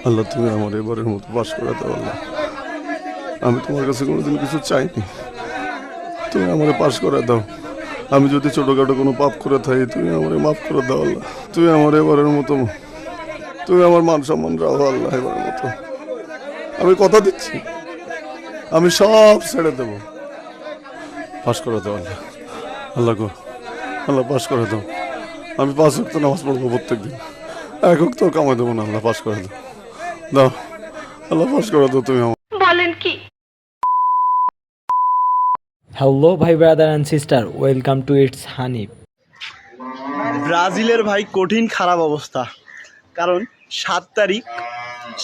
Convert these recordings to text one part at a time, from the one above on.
আল্লাহ তুমি আমার এবারের মতো পাশ করে দাও আল্লাহ। আমি তোমার কাছে কোনোদিন কিছু চাইনি, তুমি আমারে পাশ করে দাও। আমি যদি ছোটখাটো কোনো পাপ করে থাকি তুমি আমারে মাফ করে দাও আল্লাহ। তুমি আমার এবারের মতো, তুমি আমার মান সম্মান রাখো আল্লাহ এবারের মতো। আমি কথা দিচ্ছি আমি সব ছেড়ে দেবো। পাশ করে দাও আল্লাহ। আল্লাহ গো, আল্লাহ পাশ করে দাও। আমি 5 ওয়াক্ত নামাজ পড়বো প্রত্যেক দিন, 1 ওয়াক্ত কামাই দেবো না। আল্লাহ পাশ করে দাও, দাও আল্লাহ পাশ করে দাও তুমি আমার। বলেন কি? হ্যালো ভাই brother and sister, welcome to its Hanif. ব্রাজিলের ভাই কঠিন খারাপ অবস্থা, কারণ 7 তারিখ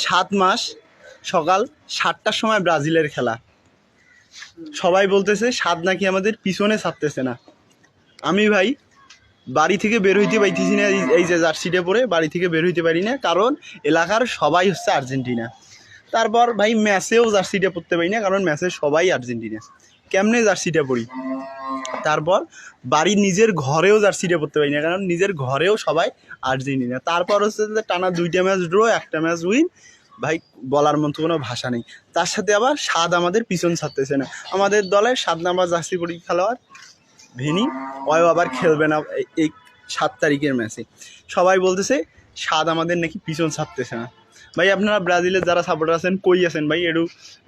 7 মাস সকাল 7টার সময় ব্রাজিলের খেলা। সবাই বলতেছে স্বাদ নাকি আমাদের পিছনে ছাড়তেছে না। আমি ভাই বাড়ি থেকে বের হইতে পাইতেছি না, এই যে জার্সিটা পরে বাড়ি থেকে বের হইতে পারি না, কারণ এলাকার সবাই হচ্ছে আর্জেন্টিনা। তারপর ভাই ম্যাচেও জার্সিটা পরতে পারি না, কারণ ম্যাচে সবাই আর্জেন্টিনা। কেমনে জার্সিটা পরি? তারপর বাড়ির নিজের ঘরেও জার্সিটা পরতে পারি না, কারণ নিজের ঘরেও সবাই আর্জেন্টিনা। তারপর হচ্ছে যে টানা 2টা ম্যাচ ড্র, 1টা ম্যাচ উইন। ভাই বলার মতো কোনো ভাষা নেই। তার সাথে আবার স্বাদ আমাদের পিছন ছাড়তেছে না। আমাদের দলে 7 নাম্বার জার্সি পরি খেলোয়াড় ভেনি, ওও আবার খেলবে না এই 7 তারিখের ম্যাচে। সবাই বলতেছে স্বাদ আমাদের নাকি পিছন ছাড়তেছে না। ভাই আপনারা ব্রাজিলের যারা সাপোর্টার আছেন কই আছেন ভাই? একটু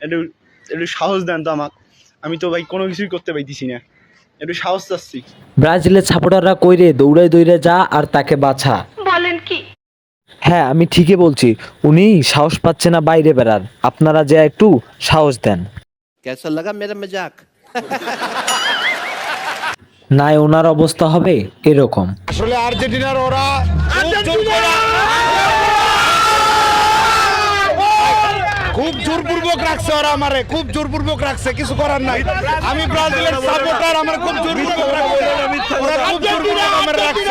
একটু একটু সাহস দেন তো আমাকে। আমি তো ভাই কোনো কিছুই করতে পাইতেছি না, একটু সাহস চাচ্ছি। ব্রাজিলের সাপোর্টাররা কইরে দৌড়ায় দৌড়ে যা আর তাকে বাছা। বলেন কি? হ্যাঁ, আমি ঠিকই বলছি, উনি সাহস পাচ্ছে না বাইরে বেরার। আপনারা যে একটু সাহস দেন। कैसा लगा मेरा मजाक? নাই ওনার অবস্থা হবে এরকম। আসলে আর্জেন্টিনার ওরা খুব জোরপূর্বক রাখছে, ওরা আমারে খুব জোরপূর্বক রাখছে, কিছু করার নাই। আমি ব্রাজিলের সাপোর্টার, আমার খুব জোরপূর্বক রাখছে, ওরা খুব জোরপূর্বক আমারে রাখছে।